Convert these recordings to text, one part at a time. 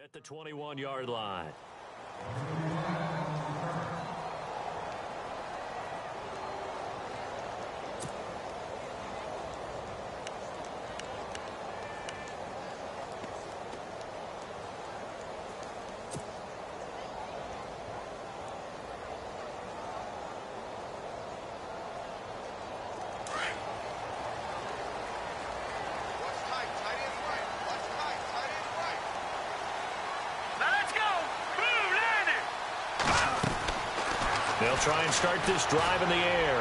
At the 21-yard line. They'll try and start this drive in the air.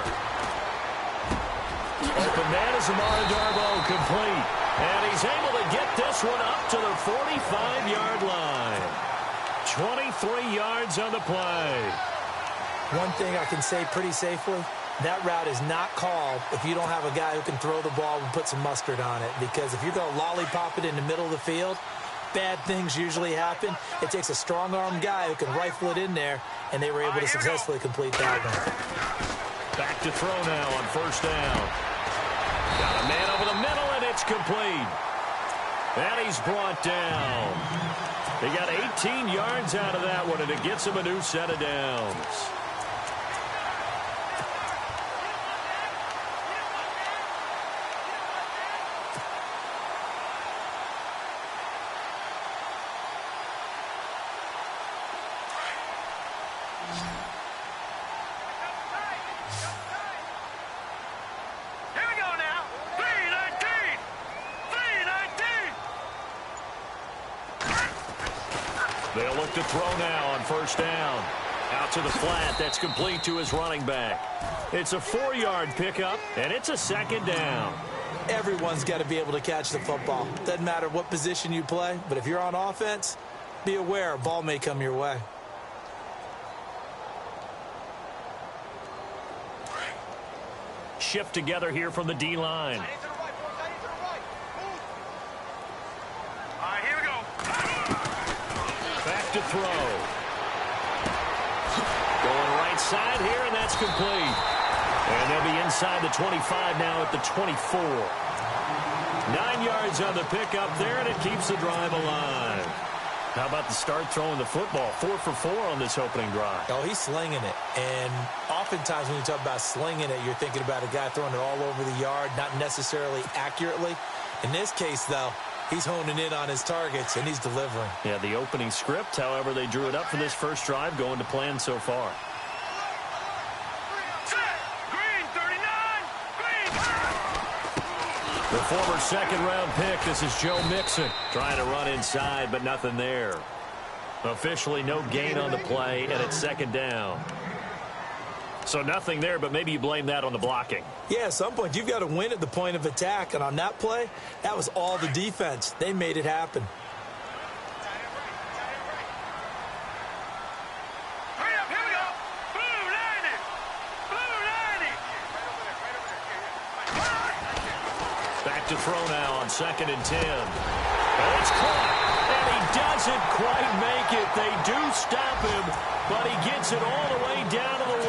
Open man is Amara Darbo, complete. And he's able to get this one up to the 45-yard line. 23 yards on the play. One thing I can say pretty safely, that route is not called if you don't have a guy who can throw the ball and put some mustard on it. Because if you're going to lollipop it in the middle of the field, bad things usually happen. It takes a strong-armed guy who can rifle it in there, and they were able to successfully complete that one. Back to throw now on first down. Got a man over the middle, and it's complete. And he's brought down. He got 18 yards out of that one, and it gets him a new set of downs. They'll look to throw now on first down. Out to the flat. That's complete to his running back. It's a 4-yard pickup, and it's a second down. Everyone's got to be able to catch the football. Doesn't matter what position you play, but if you're on offense, be aware a ball may come your way. Shift together here from the D-line. Back to throw. Going right side here, and that's complete. And they'll be inside the 25 now at the 24. 9 yards on the pickup there, and it keeps the drive alive. How about the start throwing the football? 4 for 4 on this opening drive. Oh, he's slinging it. And oftentimes when you talk about slinging it, you're thinking about a guy throwing it all over the yard, not necessarily accurately. In this case, though, he's honing in on his targets, and he's delivering. Yeah, the opening script, however, they drew it up for this first drive, going to plan so far. The former second-round pick, this is Joe Mixon, trying to run inside, but nothing there. Officially no gain on the play, and it's second down. So nothing there, but maybe you blame that on the blocking. Yeah, at some point, you've got to win at the point of attack, and on that play, that was all the defense. They made it happen. To throw now on 2nd and 10. And it's caught, and he doesn't quite make it. They do stop him, but he gets it all the way down to the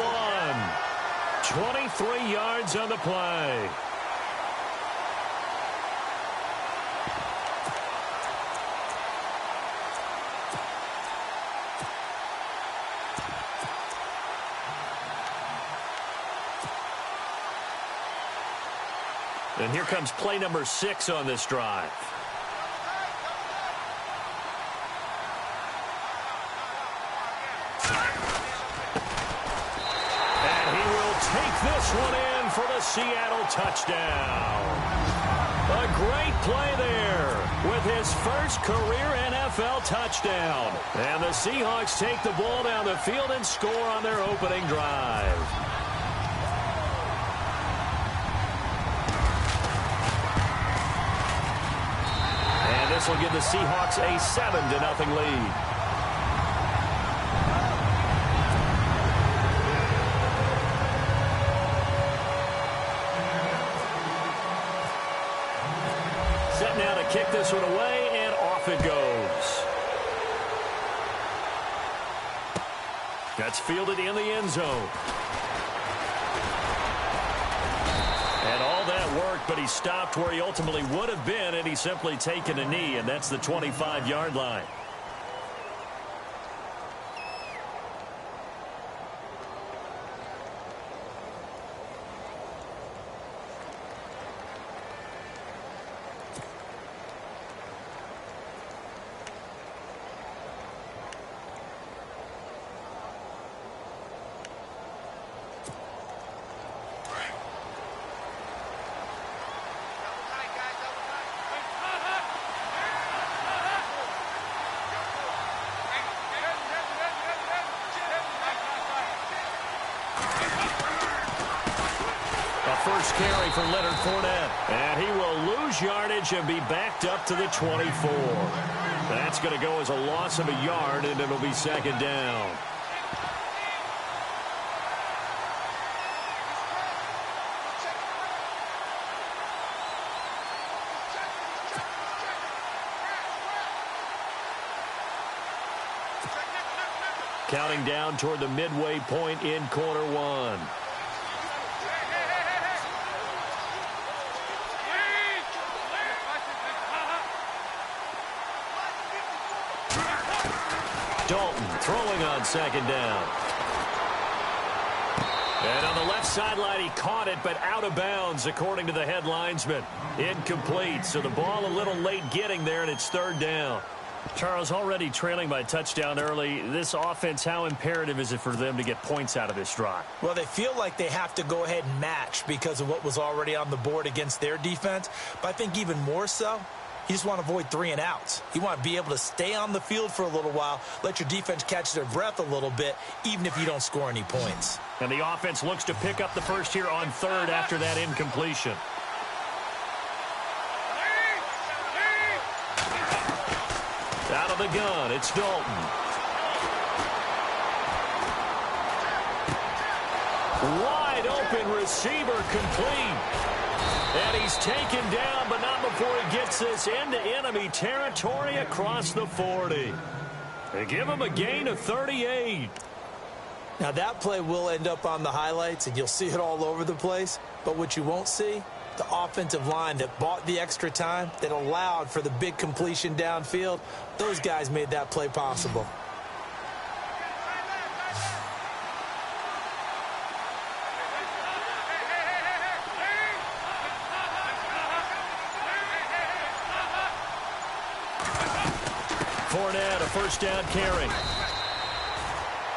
1. 23 yards on the play. And here comes play number 6 on this drive. And he will take this one in for the Seattle touchdown. A great play there with his first career NFL touchdown. And the Seahawks take the ball down the field and score on their opening drive. This will give the Seahawks a 7-0 lead. Set now to kick this one away, and off it goes. That's fielded in the end zone. And all that work, but he stopped where he ultimately would have been, and he's simply taken a knee, and that's the 25-yard line. first carry for Leonard Fournette. And he will lose yardage and be backed up to the 24. That's going to go as a loss of a yard, and it'll be second down. Counting down toward the midway point in quarter one. Dalton throwing on second down. And on the left sideline, he caught it, but out of bounds, according to the head linesman. Incomplete, so the ball a little late getting there, and it's third down. Charles, already trailing by a touchdown early. This offense, how imperative is it for them to get points out of this drive? Well, they feel like they have to go ahead and match because of what was already on the board against their defense. But I think even more so, you just want to avoid 3 and outs. You want to be able to stay on the field for a little while, let your defense catch their breath a little bit, even if you don't score any points. And the offense looks to pick up the first here on third after that incompletion. Out of the gun, it's Dalton. Wide open receiver complete. And he's taken down, but not before he gets this into enemy territory across the 40. They give him a gain of 38. Now that play will end up on the highlights, and you'll see it all over the place. But what you won't see, the offensive line that bought the extra time, that allowed for the big completion downfield, those guys made that play possible. Fournette, a first down carry.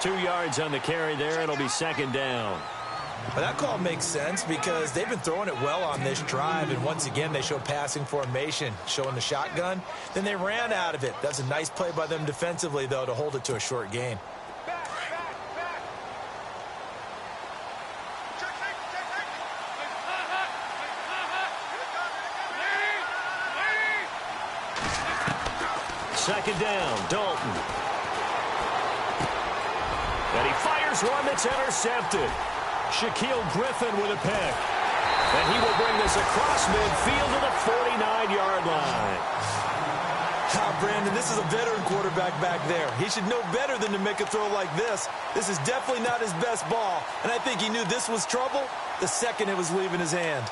2 yards on the carry there. It'll be second down. Well, that call makes sense because they've been throwing it well on this drive, and once again they showed passing formation, showing the shotgun. Then they ran out of it. That's a nice play by them defensively, though, to hold it to a short gain. Second down, Dalton. And he fires one that's intercepted. Shaquille Griffin with a pick. And he will bring this across midfield to the 49-yard line. Brandon, this is a veteran quarterback back there. He should know better than to make a throw like this. This is definitely not his best ball. And I think he knew this was trouble the second it was leaving his hand.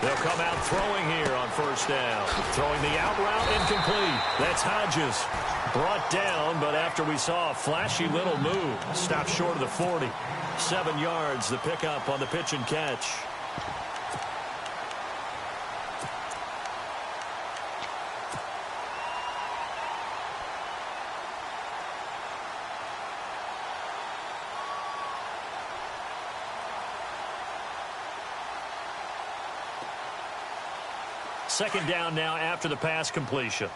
They'll come out throwing here on first down. Throwing the out route, incomplete. That's Hodges. Brought down, but after we saw a flashy little move, stopped short of the 40. 7 yards, the pickup on the pitch and catch. Second down now after the pass completion.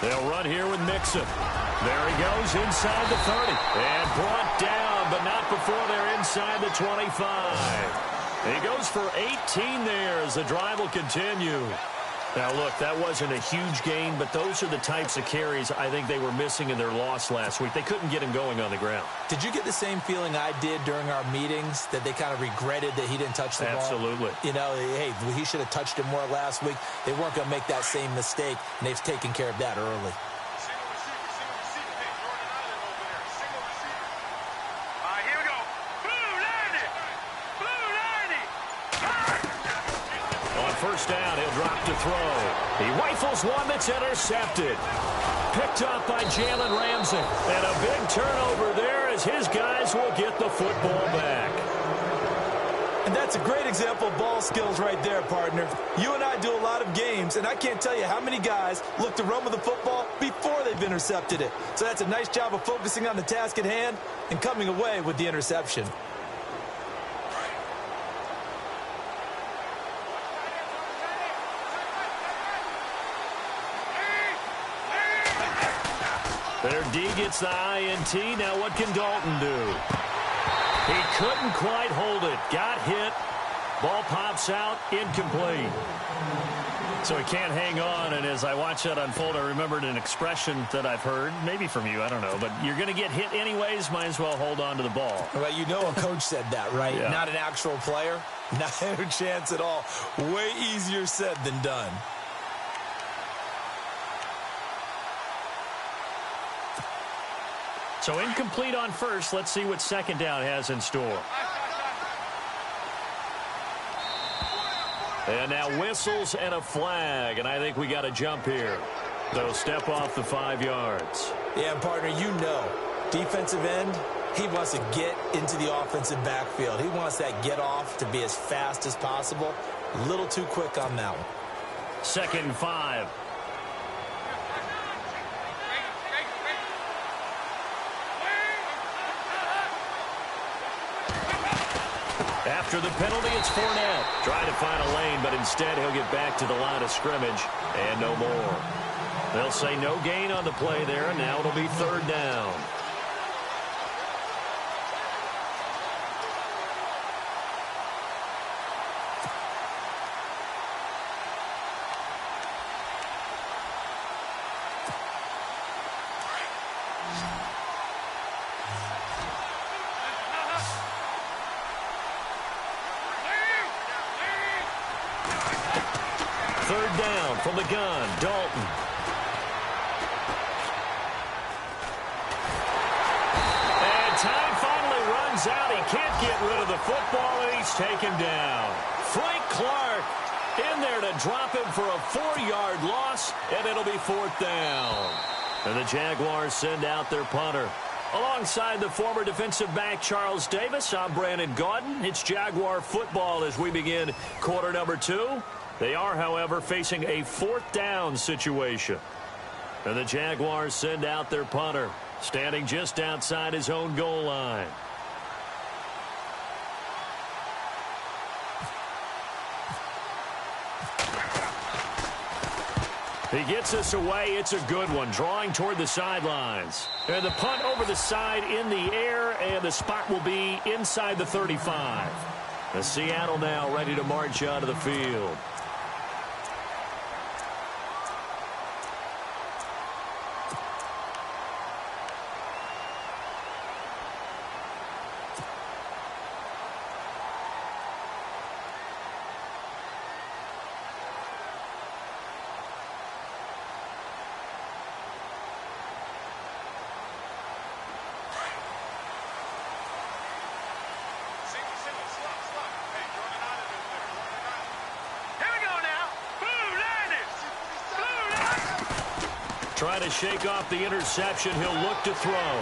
They'll run here with Mixon. There he goes inside the 30. And brought down, but not before they're inside the 25. He goes for 18 there as the drive will continue. Now, look, that wasn't a huge gain, but those are the types of carries I think they were missing in their loss last week. They couldn't get him going on the ground. Did you get the same feeling I did during our meetings, that they kind of regretted that he didn't touch the ball? Absolutely. You know, hey, he should have touched it more last week. They weren't going to make that same mistake, and they've taken care of that early. First down, he'll drop to throw. He rifles one that's intercepted. Picked up by Jalen Ramsey. And a big turnover there as his guys will get the football back. That's a great example of ball skills right there, partner. You and I do a lot of games, and I can't tell you how many guys look to run with the football before they've intercepted it. So that's a nice job of focusing on the task at hand and coming away with the interception. Their D gets the INT. Now what can Dalton do? He couldn't quite hold it. Got hit. Ball pops out. Incomplete. So he can't hang on. And as I watch that unfold, I remembered an expression that I've heard, maybe from you, I don't know. But you're going to get hit anyways. Might as well hold on to the ball. Well, you know a coach said that, right? Yeah. Not an actual player. Not a chance at all. Way easier said than done. So incomplete on first. Let's see what second down has in store. And now whistles and a flag, and I think we got a jump here. So step off the 5 yards. Yeah, partner, you know, defensive end, he wants to get into the offensive backfield. He wants that get off to be as fast as possible. A little too quick on that one. 2nd and 5. After the penalty, it's Fournette. Trying to find a lane, but instead he'll get back to the line of scrimmage and no more. They'll say no gain on the play there, and now it'll be 3rd down. From the gun, Dalton. And time finally runs out. He can't get rid of the football, and he's taken down. Frank Clark in there to drop him for a 4-yard loss, and it'll be 4th down. And the Jaguars send out their punter. Alongside the former defensive back Charles Davis, I'm Brandon Gaudin. It's Jaguar football as we begin quarter number 2. They are, however, facing a 4th down situation. And the Jaguars send out their punter, standing just outside his own goal line. He gets us away. It's a good one, drawing toward the sidelines. And the punt over the side in the air, and the spot will be inside the 35. The Seattle now ready to march out of the field. Trying to shake off the interception. He'll look to throw.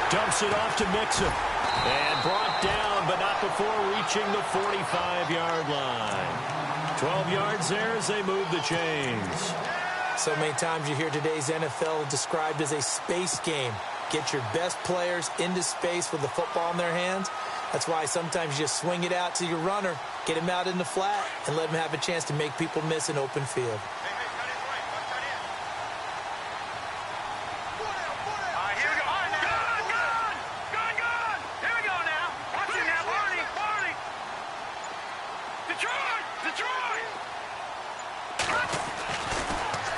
Dumps it off to Mixon. And brought down, but not before reaching the 45-yard line. 12 yards there as they move the chains. So many times you hear today's NFL described as a space game. Get your best players into space with the football in their hands. That's why sometimes you just swing it out to your runner, get him out in the flat, and let him have a chance to make people miss an open field.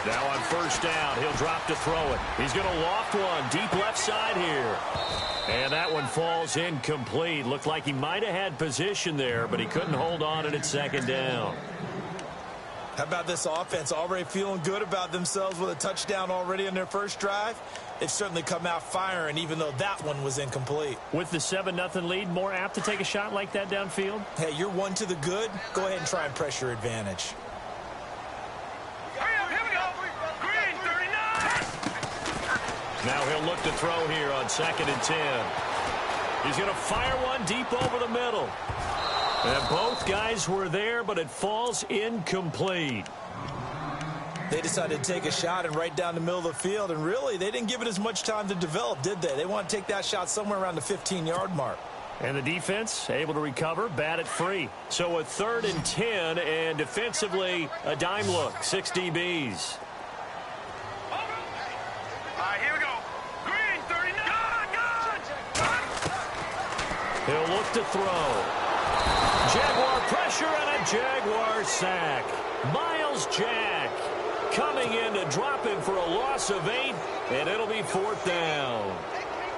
Now on 1st down, he'll drop to throw it. He's going to loft one deep left side here. And that one falls incomplete. Looked like he might have had position there, but he couldn't hold on at 2nd down. How about this offense already feeling good about themselves with a touchdown already on their first drive? They've certainly come out firing, even though that one was incomplete. With the 7-0 lead, more apt to take a shot like that downfield? Hey, you're one to the good. Go ahead and try and press your advantage. Now he'll look to throw here on 2nd and 10. He's going to fire one deep over the middle. And both guys were there, but it falls incomplete. They decided to take a shot and right down the middle of the field, and really, they didn't give it as much time to develop, did they? They want to take that shot somewhere around the 15-yard mark. And the defense able to recover, bat it free. So a 3rd and 10, and defensively, a dime look, 6 DBs. All right, here we go. Green, 39. He'll look to throw. Jaguar pressure and a Jaguar sack. Miles Jack coming in to drop him for a loss of 8, and it'll be 4th down.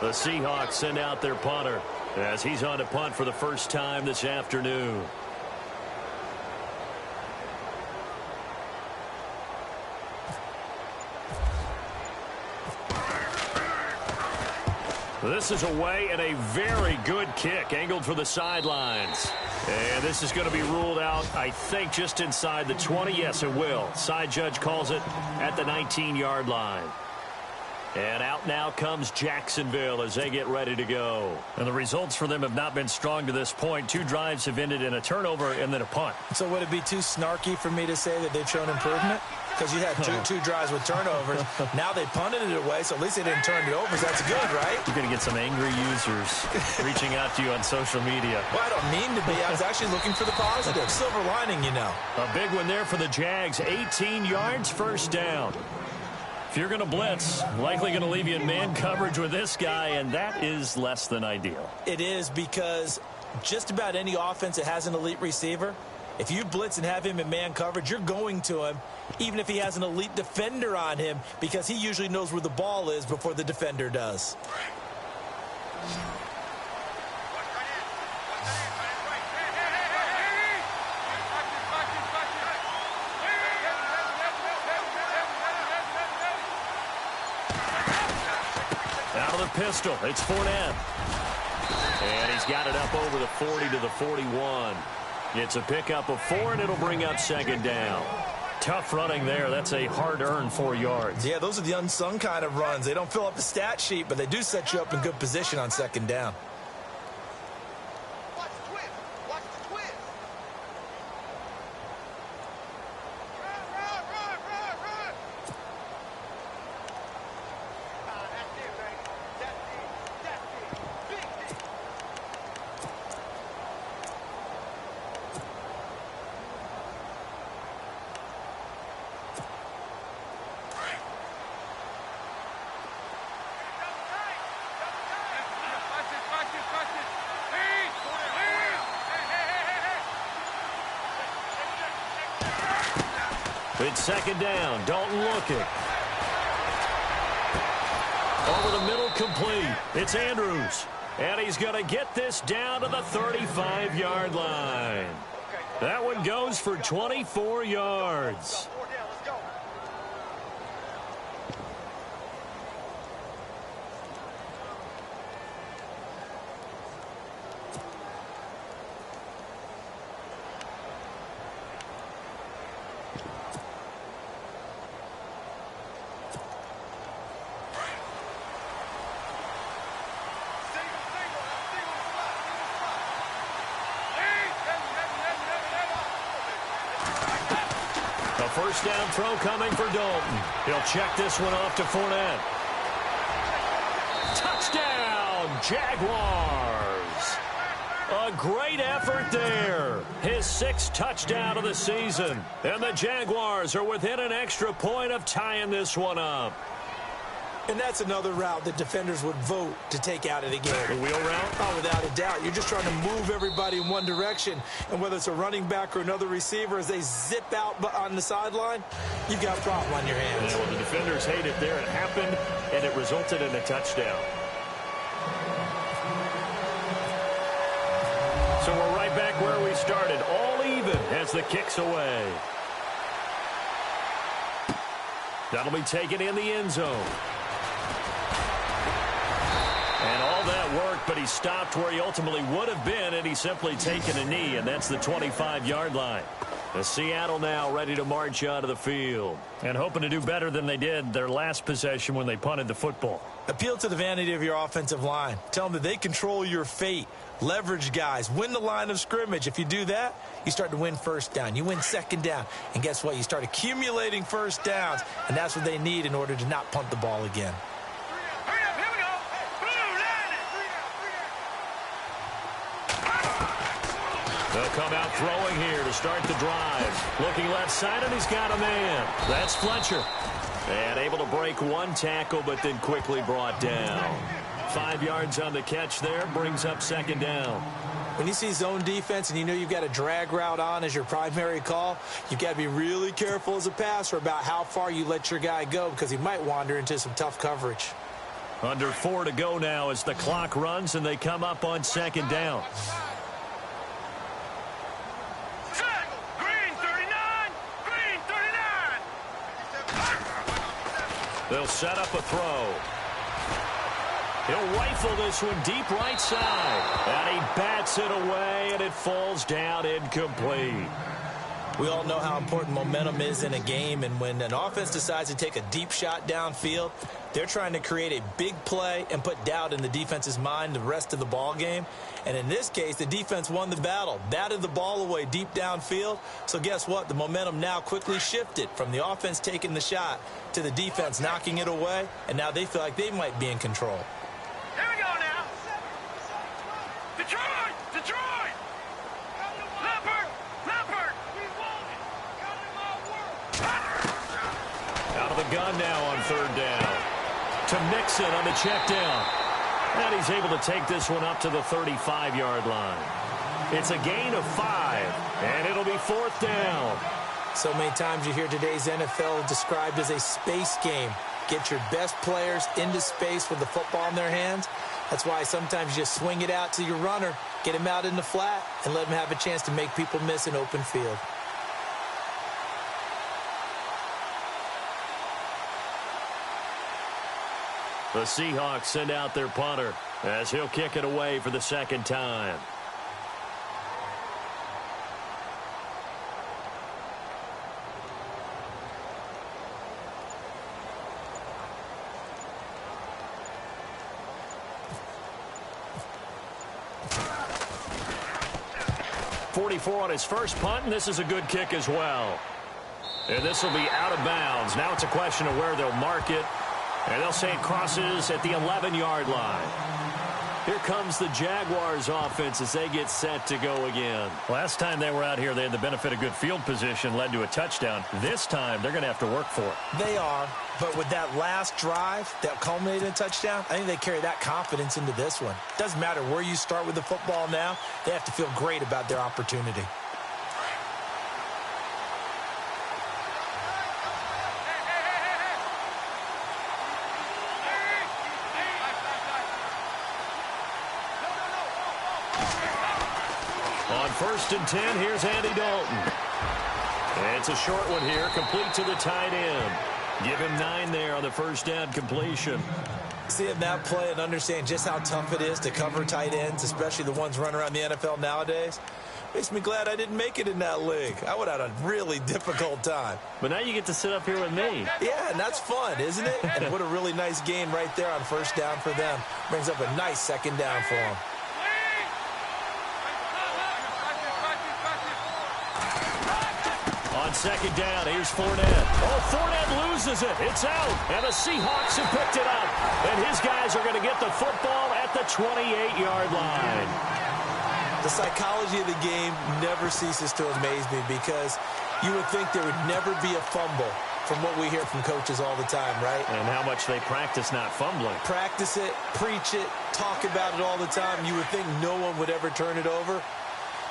The Seahawks send out their punter as he's on to punt for the first time this afternoon. This is away and a very good kick angled for the sidelines. And this is going to be ruled out, I think, just inside the 20. Yes, it will. Side judge calls it at the 19-yard line. And out now comes Jacksonville as they get ready to go. And the results for them have not been strong to this point. 2 drives have ended in a turnover and then a punt. So would it be too snarky for me to say that they've shown improvement? Because you had two drives with turnovers. Now they punted it away, so at least they didn't turn it over. So that's good, right? You're going to get some angry users reaching out to you on social media. Well, I don't mean to be. I was actually looking for the positive. Silver lining, you know. A big one there for the Jags. 18 yards, 1st down. If you're going to blitz, likely going to leave you in man coverage with this guy, and that is less than ideal. It is, because just about any offense that has an elite receiver, if you blitz and have him in man coverage, you're going to him, even if he has an elite defender on him, because he usually knows where the ball is before the defender does. Out of the pistol, it's Fournette. And he's got it up over the 40 to the 41. It's a pickup of 4, and it'll bring up 2nd down. Tough running there. That's a hard-earned 4 yards. Yeah, those are the unsung kind of runs. They don't fill up the stat sheet, but they do set you up in good position on 2nd down. It's 2nd down. Dalton looking. Over the middle, complete. It's Andrews. And he's going to get this down to the 35-yard line. That one goes for 24 yards. First down throw coming for Dalton. He'll check this one off to Fournette. Touchdown, Jaguars. A great effort there. His 6th touchdown of the season. And the Jaguars are within an extra point of tying this one up. And that's another route that defenders would vote to take out of the game. The wheel route? Oh, without a doubt. You're just trying to move everybody in one direction. And whether it's a running back or another receiver, as they zip out on the sideline, you've got a problem on your hands. Yeah, well, the defenders hate it there. It happened, and it resulted in a touchdown. So we're right back where we started. All even as the kick's away. That'll be taken in the end zone. And all that worked, but he stopped where he ultimately would have been, and he's simply taken a knee, and that's the 25-yard line. The Seattle now ready to march out of the field and hoping to do better than they did their last possession when they punted the football. Appeal to the vanity of your offensive line. Tell them that they control your fate. leverage guys, win the line of scrimmage. If you do that, you start to win first down. You win second down. And guess what? You start accumulating first downs, and that's what they need in order to not punt the ball again. They'll come out throwing here to start the drive. Looking left side, and he's got a man. That's Fletcher. And able to break one tackle, but then quickly brought down. 5 yards on the catch there, brings up second down. When you see zone defense and you know you've got a drag route on as your primary call, you've got to be really careful as a passer about how far you let your guy go because he might wander into some tough coverage. Under 4 to go now as the clock runs and they come up on second down. They'll set up a throw. He'll rifle this one deep right side. And he bats it away, and it falls down incomplete. We all know how important momentum is in a game, and when an offense decides to take a deep shot downfield, they're trying to create a big play and put doubt in the defense's mind the rest of the ball game. And in this case, the defense won the battle, batted the ball away deep downfield. So guess what? The momentum now quickly shifted from the offense taking the shot to the defense knocking it away, and now they feel like they might be in control. Here we go now. Detroit! Detroit! Leopard! Leopard! Out of the gun now on third down. To Mixon on the check down. And he's able to take this one up to the 35-yard line. It's a gain of 5, and it'll be fourth down. So many times you hear today's NFL described as a space game. Get your best players into space with the football in their hands. That's why sometimes you just swing it out to your runner, get him out in the flat, and let him have a chance to make people miss an open field. The Seahawks send out their punter as he'll kick it away for the second time. .44 on his first punt, and this is a good kick as well. And this will be out of bounds. Now it's a question of where they'll mark it. And they'll say it crosses at the 11-yard line. Here comes the Jaguars offense as they get set to go again. Last time they were out here, they had the benefit of good field position, led to a touchdown. This time, they're going to have to work for it. They are, but with that last drive that culminated in a touchdown, I think they carry that confidence into this one. Doesn't matter where you start with the football now, they have to feel great about their opportunity. On 1st and 10, here's Andy Dalton. It's a short one here, complete to the tight end. Give him 9 there on the first down completion. Seeing that play and understand just how tough it is to cover tight ends, especially the ones running around the NFL nowadays, makes me glad I didn't make it in that league. I would have had a really difficult time. But now you get to sit up here with me. Yeah, and that's fun, isn't it? And what a really nice game right there on first down for them. Brings up a nice second down for them. On second down, here's Fournette. Oh, Fournette loses it. It's out. And the Seahawks have picked it up. And his guys are going to get the football at the 28-yard line. The psychology of the game never ceases to amaze me because you would think there would never be a fumble from what we hear from coaches all the time, right? And how much they practice not fumbling. Practice it, preach it, talk about it all the time. You would think no one would ever turn it over.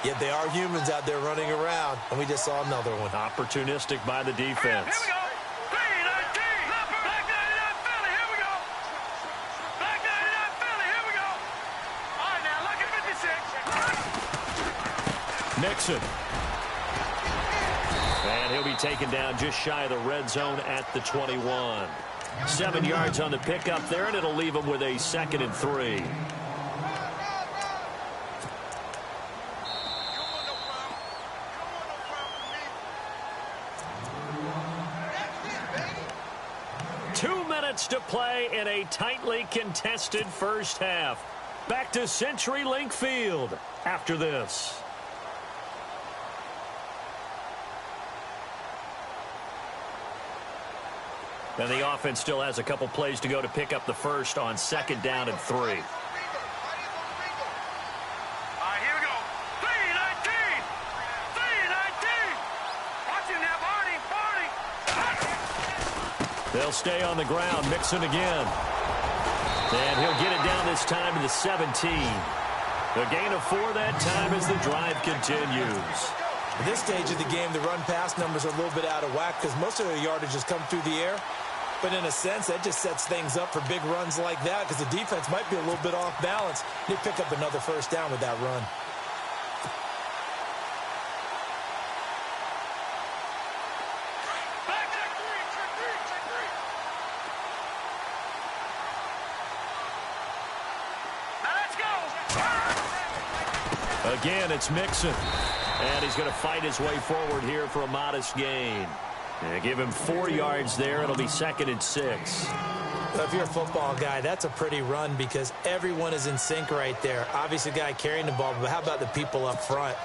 Yet they are humans out there running around, and we just saw another one. Opportunistic by the defense. Here we go. Back 99 Philly. Here we go. Back 99 Philly. Here we go. All right, now look at 56. Mixon. And he'll be taken down just shy of the red zone at the 21. 7 yards on the pickup there, and it'll leave him with a 2nd and 3. To play in a tightly contested first half. back to CenturyLink Field after this. And the offense still has a couple plays to go to pick up the first on 2nd down and 3. All right, here we go. 3-19. 3-19. Watch him now, Barney. They'll stay on the ground. Mixon again. And he'll get it down this time to the 17. The gain of 4 that time as the drive continues. At this stage of the game, the run-pass numbers are a little bit out of whack because most of their yardage has come through the air. But in a sense, that just sets things up for big runs like that because the defense might be a little bit off balance. They pick up another first down with that run. Again, it's Mixon. And he's going to fight his way forward here for a modest gain. And give him 4 yards there. It'll be 2nd and 6. If you're a football guy, that's a pretty run because everyone is in sync right there. Obviously, the guy carrying the ball, but how about the people up front?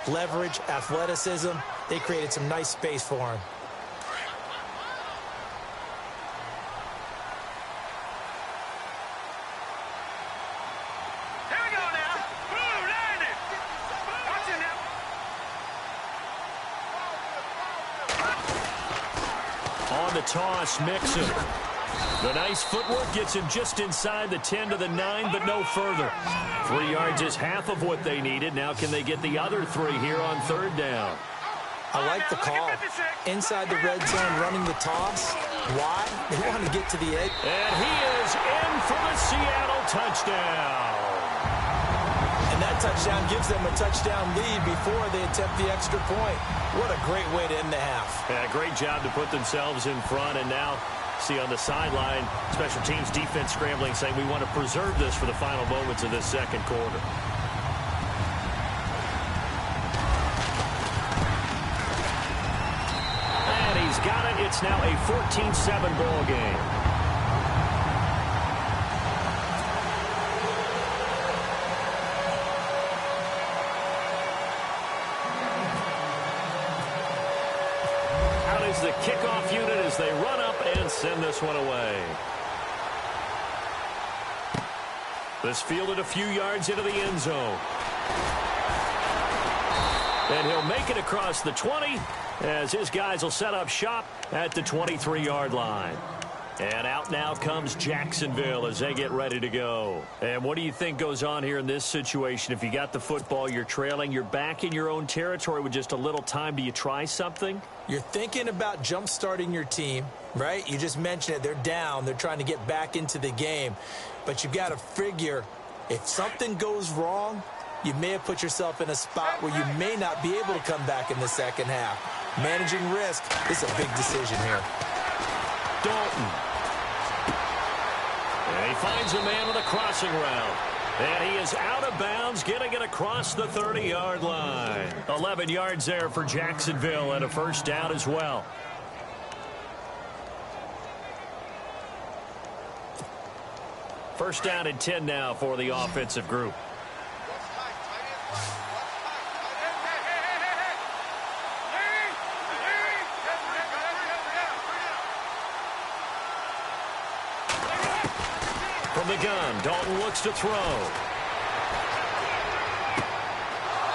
Leverage, athleticism, they created some nice space for him. Here we go now. Boom, landed. Watch him now. On the toss, Mixon. The nice footwork gets him just inside the 10 to the 9, but no further. 3 yards is half of what they needed. Now can they get the other 3 here on 3rd down? I like the call. Inside the red zone, running the toss. Why? They want to get to the edge. And he is in for the Seattle touchdown. And that touchdown gives them a touchdown lead before they attempt the extra point. What a great way to end the half. Yeah, great job to put themselves in front. And now, see on the sideline, special teams defense scrambling, saying we want to preserve this for the final moments of this 2nd quarter. And he's got it. It's now a 14-7 ball game. The kickoff unit as they run up and send this one away. This fielded a few yards into the end zone. And he'll make it across the 20 as his guys will set up shop at the 23-yard line. And out now comes Jacksonville as they get ready to go. And what do you think goes on here in this situation? If you got the football, you're trailing, you're back in your own territory with just a little time. Do you try something? You're thinking about jump-starting your team, right? You just mentioned it. They're down. They're trying to get back into the game. But you got to figure if something goes wrong, you may have put yourself in a spot where you may not be able to come back in the 2nd half. Managing risk is a big decision here. Dalton. And he finds a man with a crossing route. And he is out of bounds, getting it across the 30-yard line. 11 yards there for Jacksonville and a first down as well. First down and 10 now for the offensive group. From the gun, Dalton looks to throw.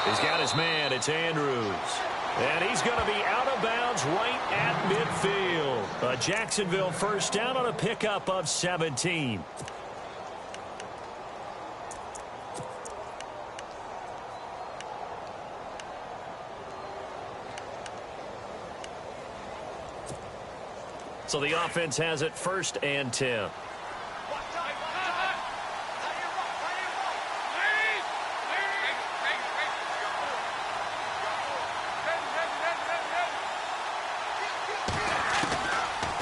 He's got his man. It's Andrews. And he's going to be out of bounds right at midfield. A Jacksonville first down on a pickup of 17. So the offense has it 1st and 10.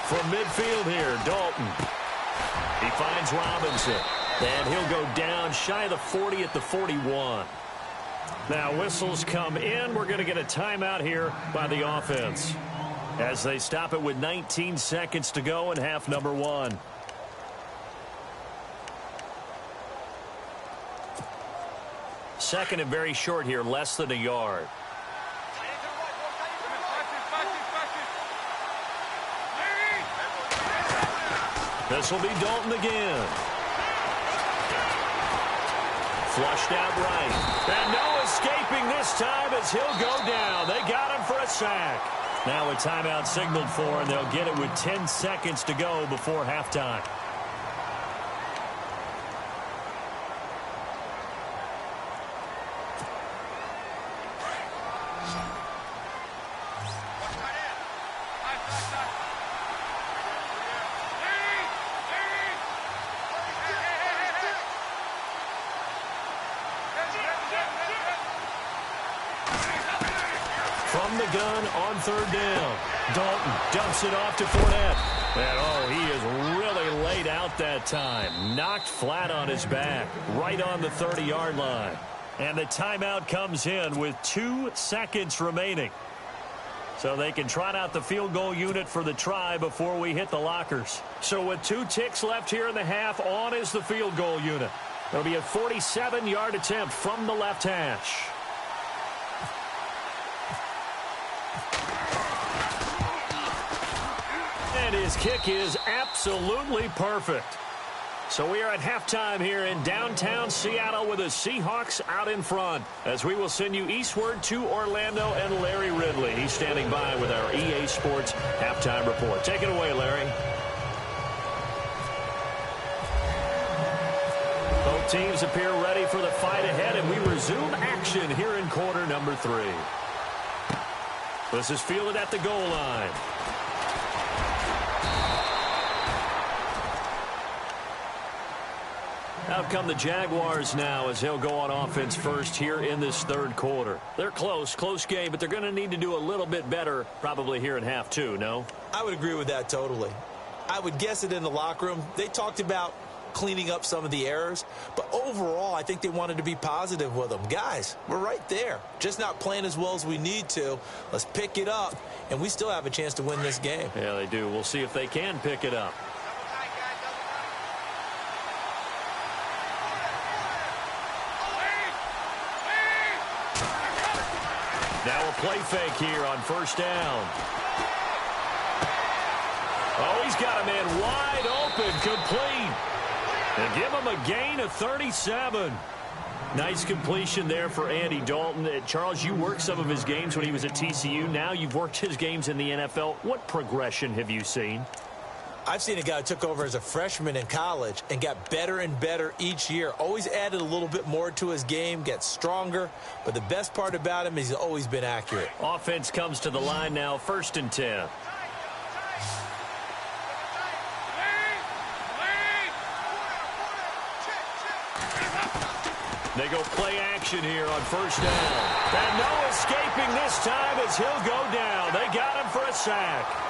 From midfield here, Dalton. He finds Robinson. And he'll go down shy of the 40 at the 41. Now whistles come in. We're going to get a timeout here by the offense as they stop it with 19 seconds to go in half number 1. second and very short here, less than a yard. This will be Dalton again. Flushed out right. And no escaping this time as he'll go down. They got him for a sack. Now a timeout signaled for, and they'll get it with 10 seconds to go before halftime. From the gun on third down. Dalton dumps it off to Fournette. And, he is really laid out that time. Knocked flat on his back, right on the 30-yard line. And the timeout comes in with 2 seconds remaining. So they can trot out the field goal unit for the try before we hit the lockers. So with 2 ticks left here in the half, on is the field goal unit. It'll be a 47-yard attempt from the left hash. And his kick is absolutely perfect. So we are at halftime here in downtown Seattle with the Seahawks out in front, as we will send you eastward to Orlando and Larry Ridley. He's standing by with our EA Sports halftime report. Take it away, Larry. Both teams appear ready for the fight ahead, and we resume action here in quarter number 3. This is fielded at the goal line. Out come the Jaguars now as he'll go on offense first here in this third quarter. They're close game, but they're going to need to do a little bit better probably here in half 2, no? I would agree with that totally. I would guess it in the locker room. They talked about cleaning up some of the errors, but overall I think they wanted to be positive with them. Guys, we're right there. Just not playing as well as we need to. Let's pick it up, and we still have a chance to win this game. Yeah, they do. We'll see if they can pick it up. Now a play fake here on first down. Oh, he's got a man wide open, complete. And give him a gain of 37. Nice completion there for Andy Dalton. Charles, you worked some of his games when he was at TCU. Now you've worked his games in the NFL. What progression have you seen? I've seen a guy who took over as a freshman in college and got better and better each year. Always added a little bit more to his game, gets stronger. But the best part about him is he's always been accurate. Offense comes to the line now, 1st and 10. They go play action here on first down. And no escaping this time as he'll go down. They got him for a sack.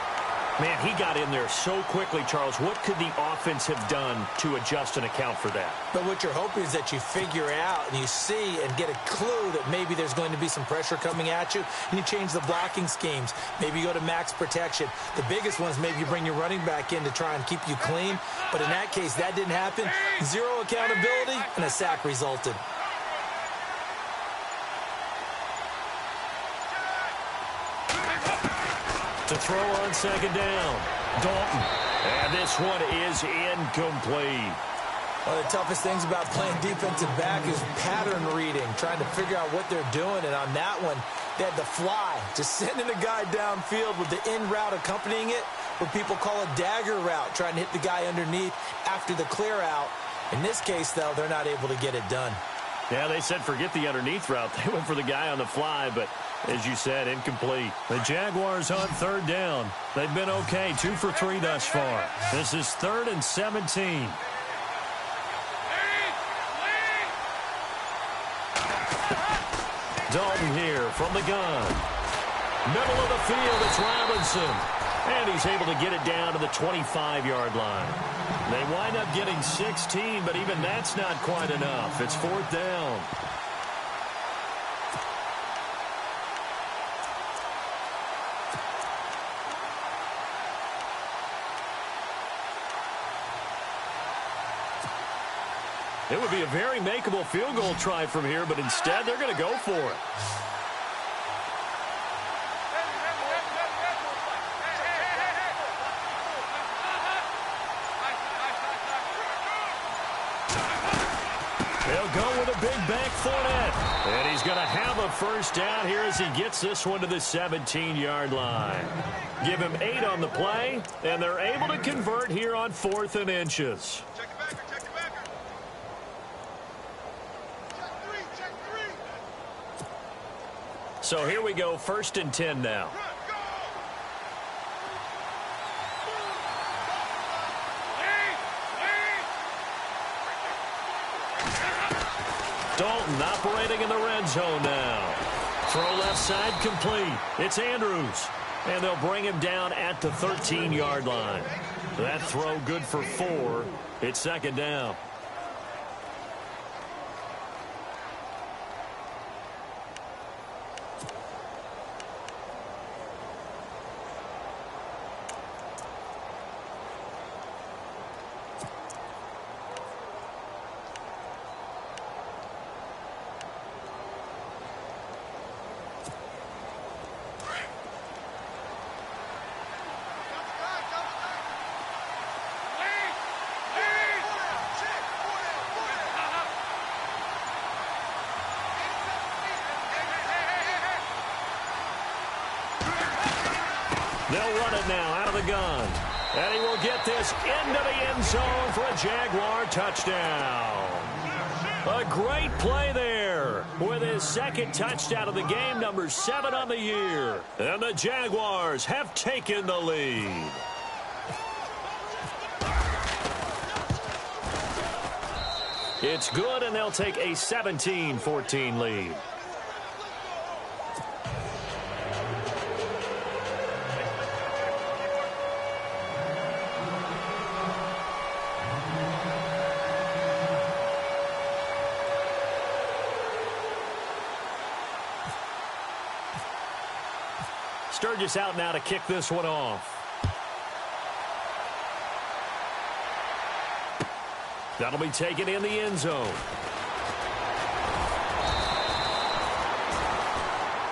Man, he got in there so quickly, Charles. What could the offense have done to adjust and account for that? But what you're hoping is that you figure out and you see and get a clue that maybe there's going to be some pressure coming at you, and you change the blocking schemes. Maybe you go to max protection. The biggest one is maybe you bring your running back in to try and keep you clean. But in that case, that didn't happen. 0 accountability, and a sack resulted. To throw on second down, Dalton. And this one is incomplete. One of the toughest things about playing defensive back is pattern reading, trying to figure out what they're doing. And on that one, they had the fly, just sending a guy downfield with the in route accompanying it, what people call a dagger route, trying to hit the guy underneath after the clear out. In this case, though, they're not able to get it done. Yeah, they said forget the underneath route. They went for the guy on the fly, but as you said, incomplete. The Jaguars on third down. They've been okay, 2 for 3 thus far. This is 3rd and 17. Dalton here from the gun. Middle of the field, it's Robinson. And he's able to get it down to the 25-yard line. They wind up getting 16, but even that's not quite enough. It's 4th down. It would be a very makeable field goal try from here, but instead they're going to go for it. They'll go with a big bank Fournette. And he's going to have a first down here as he gets this one to the 17-yard line. Give him 8 on the play, and they're able to convert here on 4th and inches. Check the backer, check the backer. Check 3. So here we go, 1st and 10 now. Dalton operating in the red zone now. Throw left side complete. It's Andrews. And they'll bring him down at the 13-yard line. That throw good for 4. It's 2nd down. They'll run it now out of the gun. And he will get this into the end zone for a Jaguar touchdown. A great play there with his 2nd touchdown of the game, number 7 on the year. And the Jaguars have taken the lead. It's good, and they'll take a 17-14 lead. Sturgis out now to kick this one off. That'll be taken in the end zone.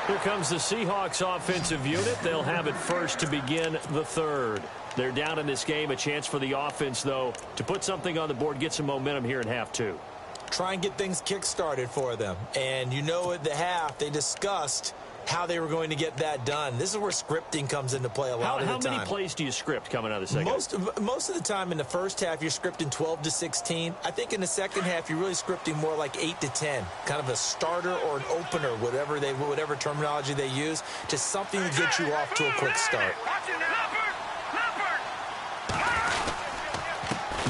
Here comes the Seahawks offensive unit. They'll have it first to begin the 3rd. They're down in this game. A chance for the offense, though, to put something on the board, get some momentum here in half 2. Try and get things kick-started for them. And you know at the half, they discussed how they were going to get that done. This is where scripting comes into play a lot of the time. How many plays do you script coming out of the second? Most of the time in the first half, you're scripting 12 to 16. I think in the second half, you're really scripting more like 8 to 10. Kind of a starter or an opener, whatever terminology they use, just something to get you off to a quick start.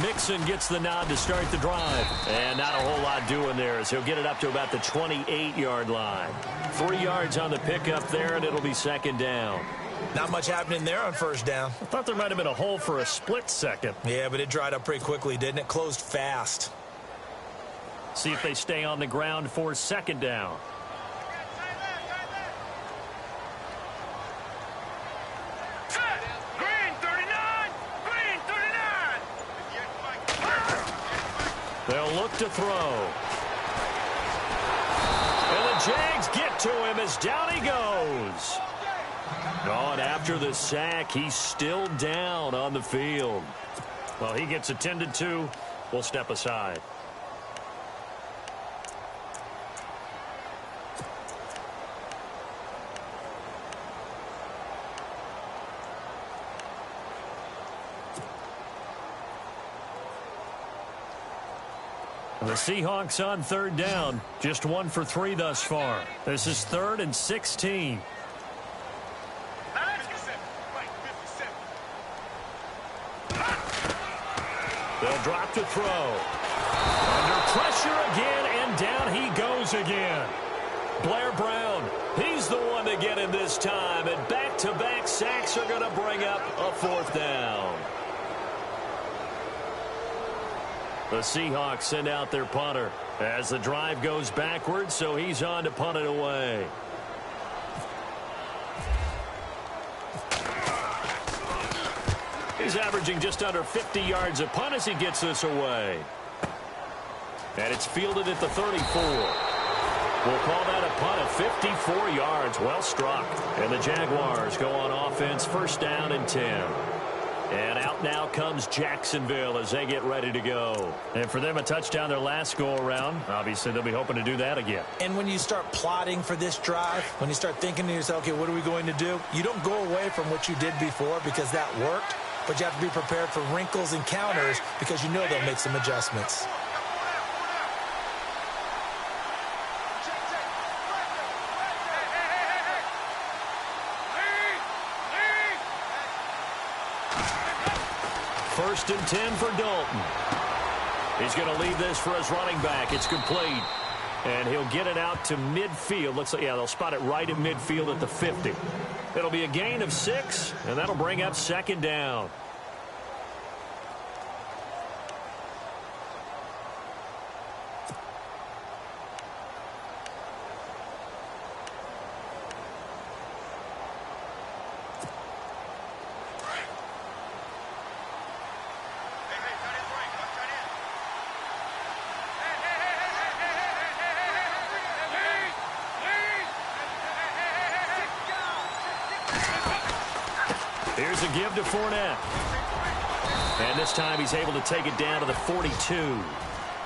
Mixon gets the nod to start the drive. And not a whole lot doing there as he'll get it up to about the 28-yard line. 3 yards on the pickup there, and it'll be 2nd down. Not much happening there on 1st down. I thought there might have been a hole for a split second. Yeah, but it dried up pretty quickly, didn't it? Closed fast. See if they stay on the ground for 2nd down. They'll look to throw. And the Jags get to him as down he goes. Oh, and after the sack, he's still down on the field. Well, he gets attended to. We'll step aside. The Seahawks on 3rd down. Just 1 for 3 thus far. This is 3rd and 16. They'll drop to throw. Under pressure again, and down he goes again. Blair Brown, he's the one to get him this time, and back-to-back sacks are going to bring up a 4th down. The Seahawks send out their punter as the drive goes backwards, so he's on to punt it away. He's averaging just under 50 yards a punt as he gets this away. And it's fielded at the 34. We'll call that a punt of 54 yards. Well struck. And the Jaguars go on offense, first down and 10. And out now comes Jacksonville as they get ready to go. And for them, a touchdown their last go-around. Obviously, they'll be hoping to do that again. And when you start plotting for this drive, when you start thinking to yourself, okay, what are we going to do? You don't go away from what you did before because that worked, but you have to be prepared for wrinkles and counters because you know they'll make some adjustments. First and 10 for Dalton. He's going to leave this for his running back. It's complete. And he'll get it out to midfield. Looks like, yeah, they'll spot it right at midfield at the 50. It'll be a gain of 6, and that'll bring up second down. Here's a give to Fournette. And this time he's able to take it down to the 42.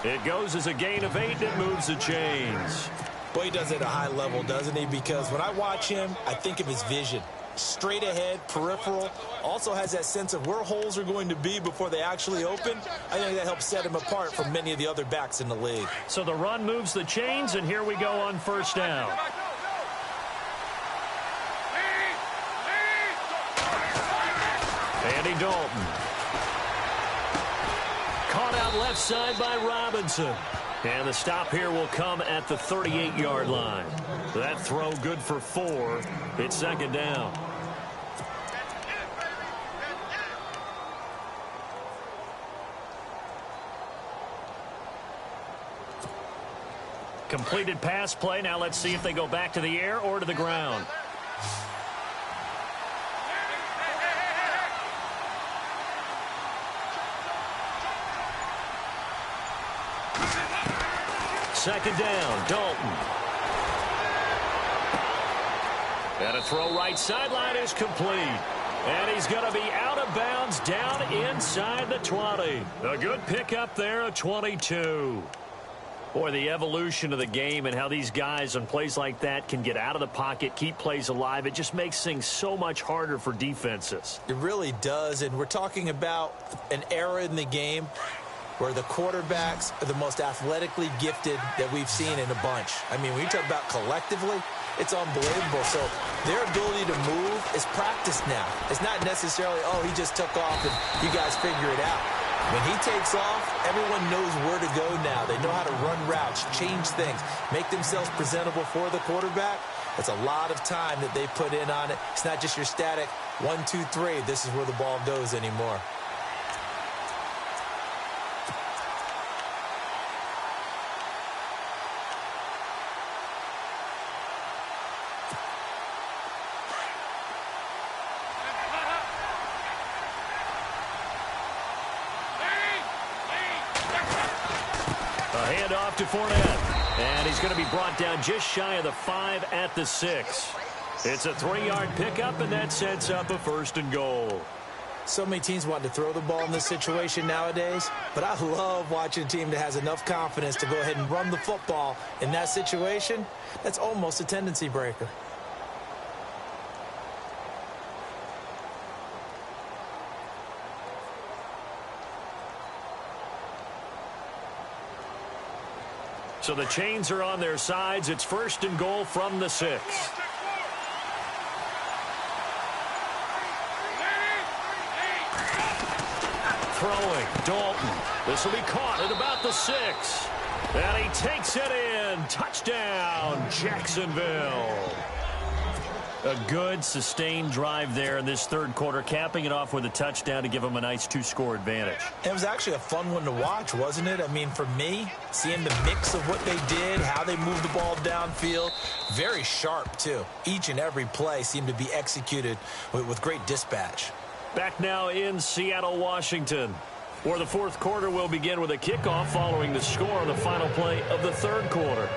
It goes as a gain of 8, and it moves the chains. Boy, he does it at a high level, doesn't he? Because when I watch him, I think of his vision. Straight ahead, peripheral. Also has that sense of where holes are going to be before they actually open. I think that helps set him apart from many of the other backs in the league. So the run moves the chains, and here we go on first down. Andy Dalton. Caught out left side by Robinson. And the stop here will come at the 38-yard line. That throw good for 4. It's second down. Completed pass play. Now let's see if they go back to the air or to the ground. Second down, Dalton. And a throw right sideline is complete. And he's going to be out of bounds down inside the 20. A good pickup there, a 22. Boy, the evolution of the game and how these guys on plays like that can get out of the pocket, keep plays alive, it just makes things so much harder for defenses. It really does, and we're talking about an era in the game where the quarterbacks are the most athletically gifted that we've seen in a bunch. I mean, when you talk about collectively, it's unbelievable. So their ability to move is practiced now. It's not necessarily, oh, he just took off and you guys figure it out. When he takes off, everyone knows where to go now. They know how to run routes, change things, make themselves presentable for the quarterback. That's a lot of time that they put in on it. It's not just your static 1, 2, 3. This is where the ball goes anymore. Handoff to Fournette. And he's going to be brought down just shy of the 5 at the 6. It's a 3-yard pickup, and that sets up a first and goal. So many teams want to throw the ball in this situation nowadays, but I love watching a team that has enough confidence to go ahead and run the football in that situation. That's almost a tendency breaker. So the chains are on their sides. It's first and goal from the 6. Throwing, Dalton. This will be caught at about the 6. And he takes it in. Touchdown, Jacksonville. A good, sustained drive there in this third quarter, capping it off with a touchdown to give them a nice 2-score advantage. It was actually a fun one to watch, wasn't it? I mean, for me, seeing the mix of what they did, how they moved the ball downfield, very sharp, too. Each and every play seemed to be executed with great dispatch. Back now in Seattle, Washington. Or the fourth quarter will begin with a kickoff following the score on the final play of the third quarter.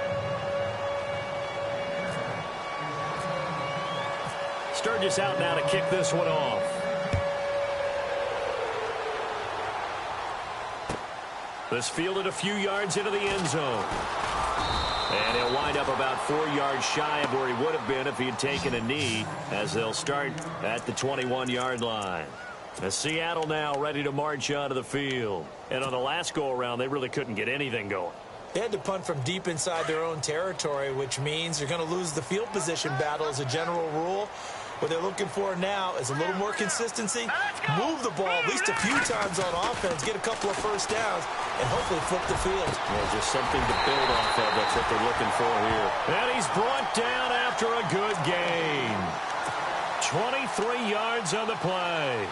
Sturgis out now to kick this one off. This fielded a few yards into the end zone. And he'll wind up about 4 yards shy of where he would have been if he had taken a knee, as they'll start at the 21-yard line. As Seattle now ready to march onto the field. And on the last go-around, they really couldn't get anything going. They had to punt from deep inside their own territory, which means they're going to lose the field position battle as a general rule. What they're looking for now is a little more consistency, move the ball at least a few times on offense, get a couple of first downs, and hopefully flip the field. Yeah, just something to build off of. That's what they're looking for here. And he's brought down after a good gain. 23 yards on the play.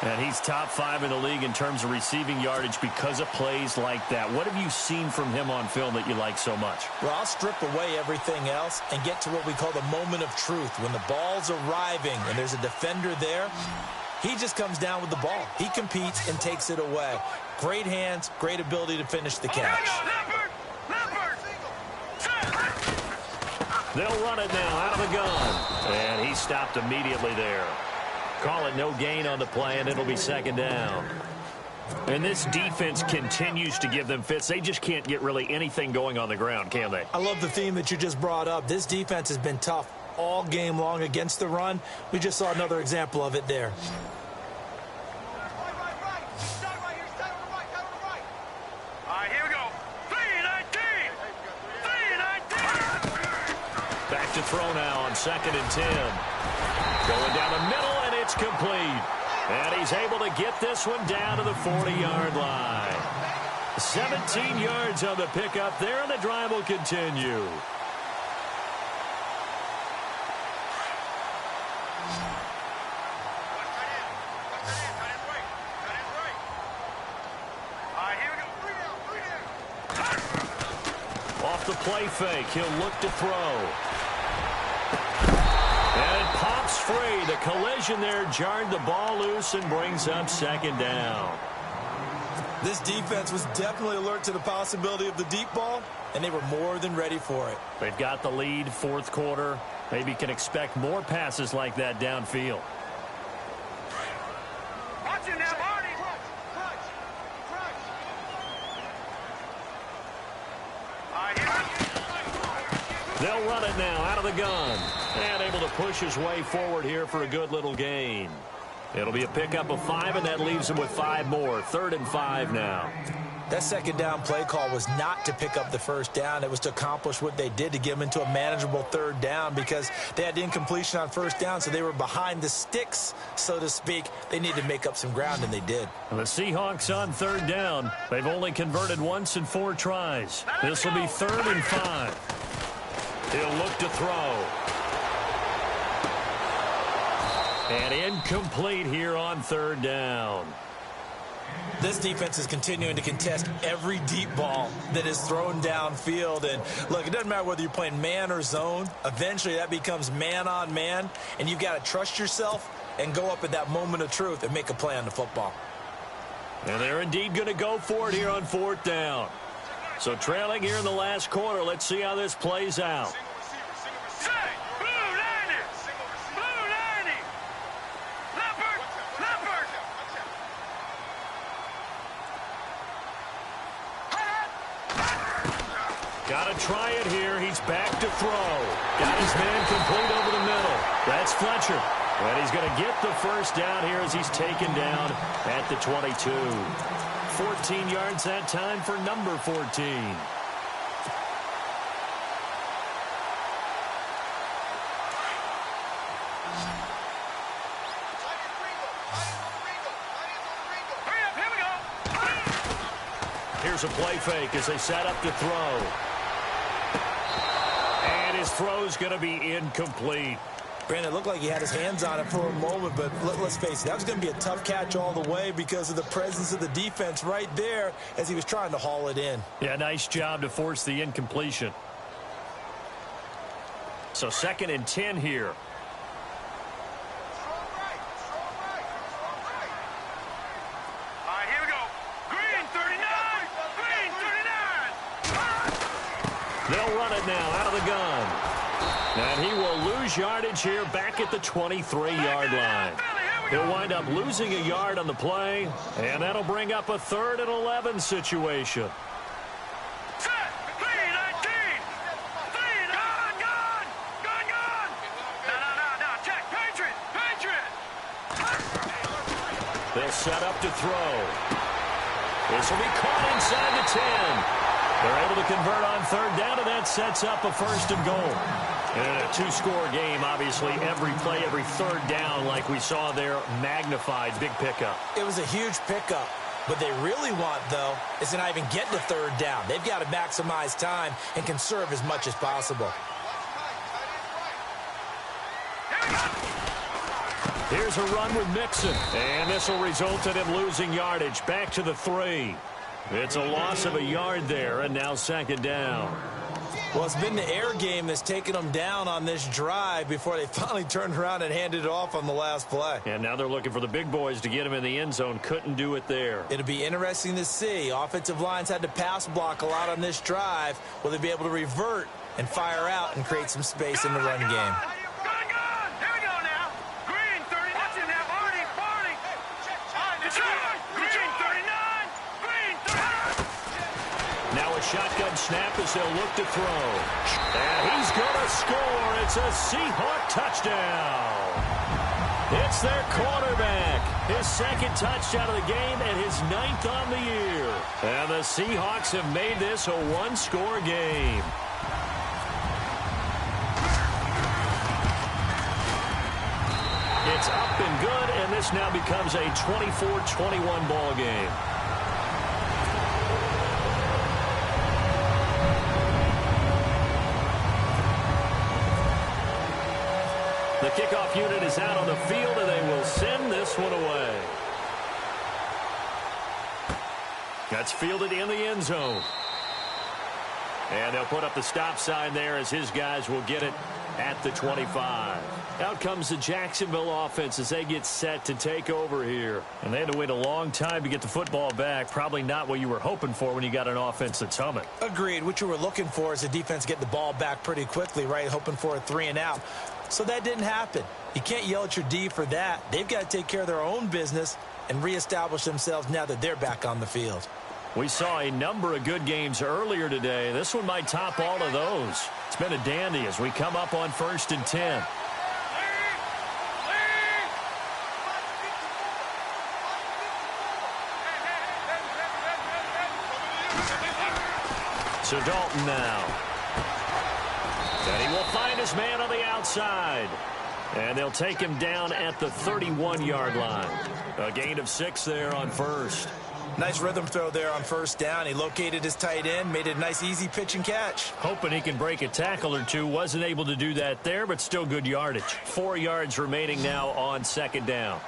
And he's top 5 in the league in terms of receiving yardage because of plays like that. What have you seen from him on film that you like so much? Well, I'll strip away everything else and get to what we call the moment of truth. When the ball's arriving and there's a defender there, he just comes down with the ball. He competes and takes it away. Great hands, great ability to finish the catch. They'll run it now out of the gun. And he stopped immediately there. Call it no gain on the play, and it'll be second down. And this defense continues to give them fits. They just can't get really anything going on the ground, can they? I love the theme that you just brought up. This defense has been tough all game long against the run. We just saw another example of it there. Here we go. 3-19. Back to throw now on 2nd and 10. Going down the middle, and it's complete. And he's able to get this one down to the 40-yard line. 17 yards on the pickup there, and the drive will continue. Off the play fake, he'll look to throw. And it pops free. The collision there jarred the ball loose and brings up second down. This defense was definitely alert to the possibility of the deep ball, and they were more than ready for it. They've got the lead, fourth quarter. Maybe can expect more passes like that downfield. Watch it now, Marty. They'll run it now out of the gun. And able to push his way forward here for a good little gain. It'll be a pickup of 5, and that leaves him with 5 more. 3rd and 5 now. That second down play call was not to pick up the first down. It was to accomplish what they did to get them into a manageable 3rd down because they had incompletion on first down, so they were behind the sticks, so to speak. They needed to make up some ground, and they did. The Seahawks on 3rd down. They've only converted once in 4 tries. This will be 3rd and 5. He'll look to throw. And incomplete here on 3rd down. This defense is continuing to contest every deep ball that is thrown downfield. And, look, it doesn't matter whether you're playing man or zone. Eventually, that becomes man-on-man, and you've got to trust yourself and go up at that moment of truth and make a play on the football. And they're indeed going to go for it here on 4th down. So trailing here in the last quarter, let's see how this plays out. Got to try it here. He's back to throw. Got his man complete over the middle. That's Fletcher. And he's going to get the first down here as he's taken down at the 22. 14 yards that time for number 14. Here's a play fake as they set up to throw. And his throw's going to be incomplete. Brandon, it looked like he had his hands on it for a moment, but let's face it, that was going to be a tough catch all the way because of the presence of the defense right there as he was trying to haul it in. Yeah, nice job to force the incompletion. So 2nd and 10 here. Here we go. They'll run it now out of the gun. And he will lose yardage here back at the 23-yard line. He'll wind up losing a yard on the play, and that'll bring up a 3rd and 11 situation. They'll set up to throw. This will be caught inside the 10. They're able to convert on 3rd down, and that sets up a 1st and goal. And in a 2-score game, obviously, every play, every 3rd down, like we saw there, magnified, big pickup. It was a huge pickup. What they really want, though, is to not even get to 3rd down. They've got to maximize time and conserve as much as possible. Here's a run with Mixon, and this will result in him losing yardage back to the 3. It's a loss of a yard there, and now 2nd down. Well, it's been the air game that's taken them down on this drive before they finally turned around and handed it off on the last play. And now they're looking for the big boys to get him in the end zone. Couldn't do it there. It'll be interesting to see. Offensive lines had to pass block a lot on this drive. Will they be able to revert and fire out and create some space in the run game? Shotgun snap as they'll look to throw. And he's going to score. It's a Seahawk touchdown. It's their quarterback. His 2nd touchdown of the game and his 9th on the year. And the Seahawks have made this a 1-score game. It's up and good, and this now becomes a 24-21 ball game. The kickoff unit is out on the field, and they will send this one away. That's fielded in the end zone. And they'll put up the stop sign there as his guys will get it at the 25. Out comes the Jacksonville offense as they get set to take over here. And they had to wait a long time to get the football back. Probably not what you were hoping for when you got an offense that's humming. Agreed. What you were looking for is the defense get the ball back pretty quickly, right? Hoping for a 3 and out. So that didn't happen. You can't yell at your D for that. They've got to take care of their own business and reestablish themselves now that they're back on the field. We saw a number of good games earlier today. This one might top all of those. It's been a dandy as we come up on 1st and 10. So Dalton now. And he will find his man on the outside. And they'll take him down at the 31-yard line. A gain of 6 there on 1st. Nice rhythm throw there on 1st down. He located his tight end, made it a nice easy pitch and catch. Hoping he can break a tackle or two. Wasn't able to do that there, but still good yardage. 4 yards remaining now on 2nd down.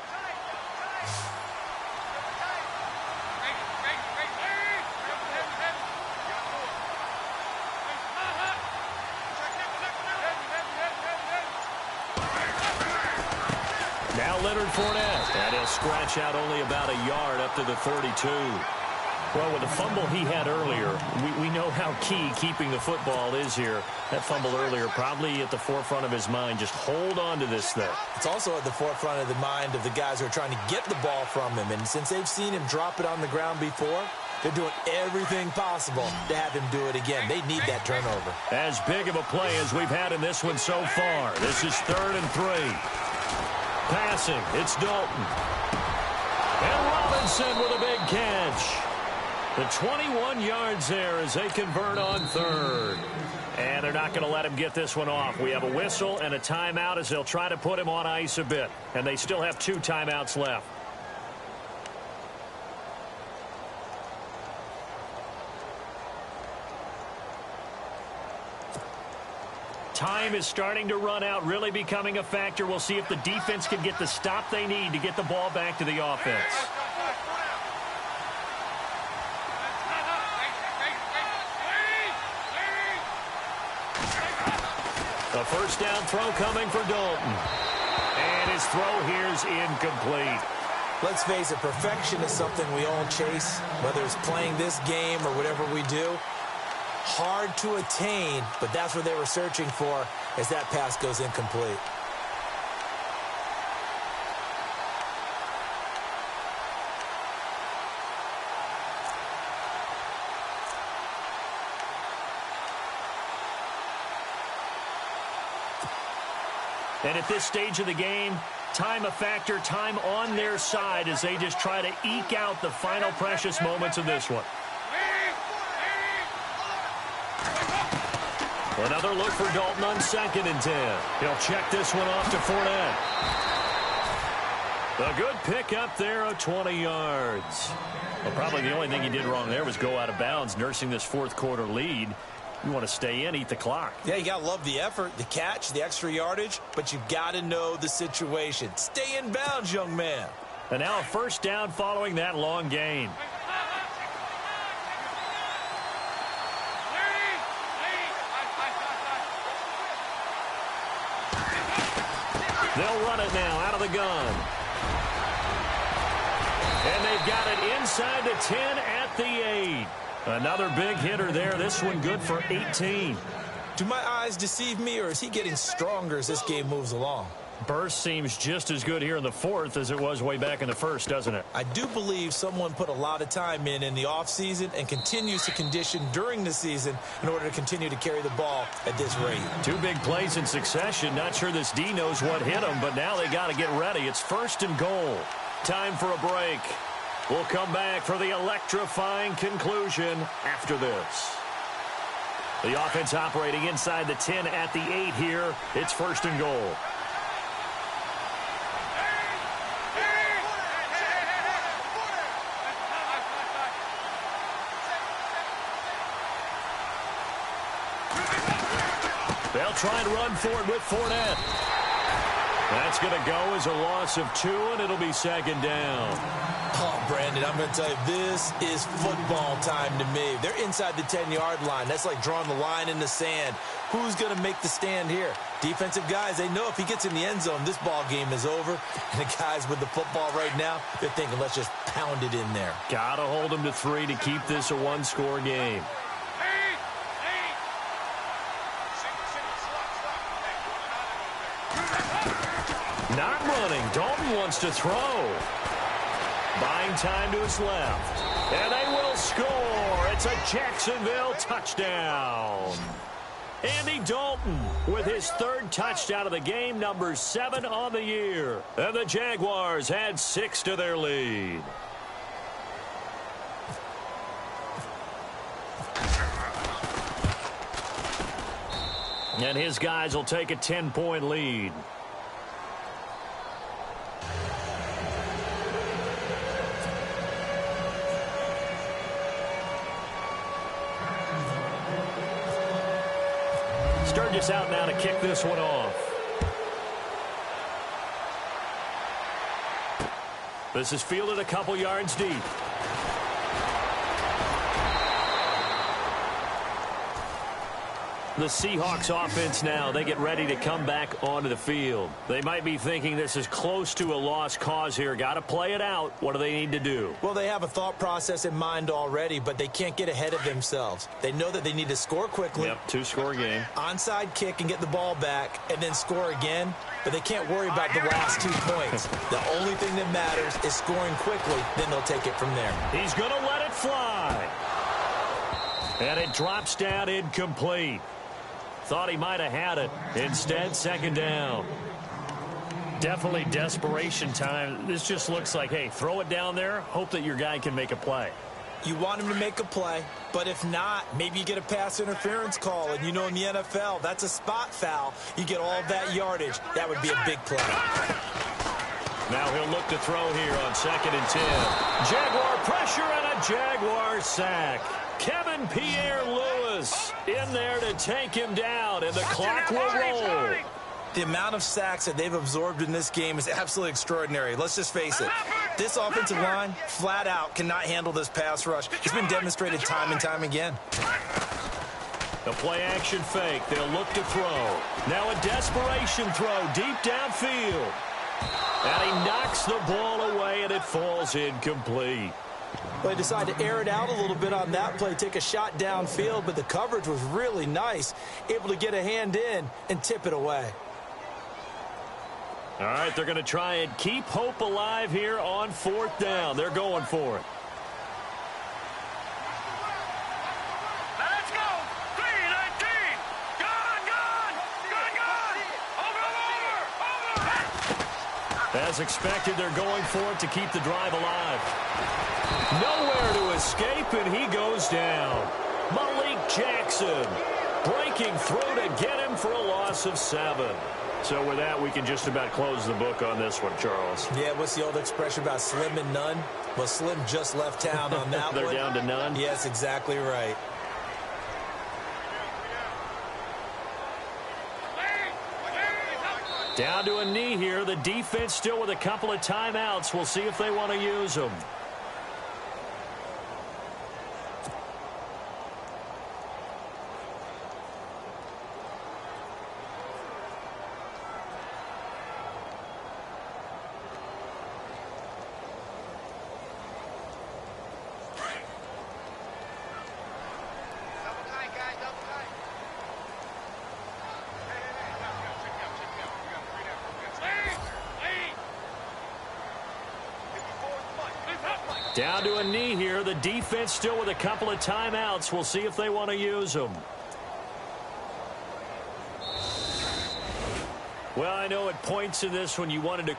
And he'll scratch out only about a yard up to the 32. Well, with the fumble he had earlier, we know how key keeping the football is here. That fumble earlier probably at the forefront of his mind. Just hold on to this thing. It's also at the forefront of the mind of the guys who are trying to get the ball from him. And since they've seen him drop it on the ground before, they're doing everything possible to have him do it again. They need that turnover. As big of a play as we've had in this one so far. This is 3rd and 3. Passing, it's Dalton. And Robinson with a big catch. The 21 yards there as they convert on 3rd. And they're not going to let him get this one off. We have a whistle and a timeout as they'll try to put him on ice a bit. And they still have 2 timeouts left. Time is starting to run out, really becoming a factor. We'll see if the defense can get the stop they need to get the ball back to the offense. A 1st down throw coming for Dalton. And his throw here is incomplete. Let's face it, perfection is something we all chase, whether it's playing this game or whatever we do. Hard to attain, but that's what they were searching for as that pass goes incomplete. And at this stage of the game, time a factor, time on their side as they just try to eke out the final precious moments of this one. Another look for Dalton on 2nd and 10. He'll check this one off to Fournette. A good pick up there of 20 yards. Well, probably the only thing he did wrong there was go out of bounds, nursing this fourth quarter lead. You want to stay in, eat the clock. Yeah, you got to love the effort, the catch, the extra yardage, but you got to know the situation. Stay in bounds, young man. And now a first down following that long gain. They'll run it now out of the gun. And they've got it inside the 10 at the 8. Another big hitter there. This one good for 18. Do my eyes deceive me, or is he getting stronger as this game moves along? Burst seems just as good here in the fourth as it was way back in the first, doesn't it? I do believe someone put a lot of time in the offseason and continues to condition during the season in order to continue to carry the ball at this rate. 2 big plays in succession. Not sure this D knows what hit him, but now they got to get ready. It's 1st and goal. Time for a break. We'll come back for the electrifying conclusion after this. The offense operating inside the 10 at the 8 here. It's 1st and goal. They'll try and run for it with Fournette. That's going to go as a loss of 2, and it'll be 2nd down. Oh, Brandon, I'm going to tell you, this is football time to me. They're inside the 10-yard line. That's like drawing the line in the sand. Who's going to make the stand here? Defensive guys, they know if he gets in the end zone, this ball game is over. And the guys with the football right now, they're thinking, let's just pound it in there. Got to hold them to 3 to keep this a 1-score game. Not running. Dalton wants to throw. Buying time to his left. And they will score. It's a Jacksonville touchdown. Andy Dalton with his 3rd touchdown of the game, number 7 on the year. And the Jaguars add 6 to their lead. And his guys will take a 10-point lead. Sturgis out now to kick this one off. This is fielded a couple yards deep. The Seahawks offense now, they get ready to come back onto the field. They might be thinking this is close to a lost cause here. Got to play it out. What do they need to do? Well, they have a thought process in mind already, but they can't get ahead of themselves. They know that they need to score quickly. Yep, 2-score game. Onside kick and get the ball back and then score again, but they can't worry about the last 2 points. The only thing that matters is scoring quickly, then they'll take it from there. He's going to let it fly. And it drops down incomplete. Thought he might have had it. Instead, 2nd down. Definitely desperation time. This just looks like, hey, throw it down there, hope that your guy can make a play. You want him to make a play, but if not, maybe you get a pass interference call, and you know in the NFL, that's a spot foul. You get all that yardage. That would be a big play. Now he'll look to throw here on 2nd and 10. Jaguar pressure and a Jaguar sack. Kevin Pierre-Louis in there to take him down, and the clock will roll. The amount of sacks that they've absorbed in this game is absolutely extraordinary. Let's just face it. This offensive line, flat out, cannot handle this pass rush. It's been demonstrated time and time again. The play-action fake. They'll look to throw. Now a desperation throw deep downfield. And he knocks the ball away, and it falls incomplete. Well, they decided to air it out a little bit on that play, take a shot downfield, but the coverage was really nice, able to get a hand in and tip it away. All right, they're going to try and keep hope alive here on 4th down. They're going for it. Let's go. 3-19. Gone. Over. As expected, they're going for it to keep the drive alive. Nowhere to escape, and he goes down. Malik Jackson breaking through to get him for a loss of 7. So with that, we can just about close the book on this one, Charles. Yeah, what's the old expression about slim and none? Well, Slim just left town on that They're one. down to none? Yes, exactly right. Down to a knee here. The defense still with a couple of timeouts. We'll see if they want to use them. Down to a knee here. The defense still with a couple of timeouts. We'll see if they want to use them. Well, I know at points in this when you wanted to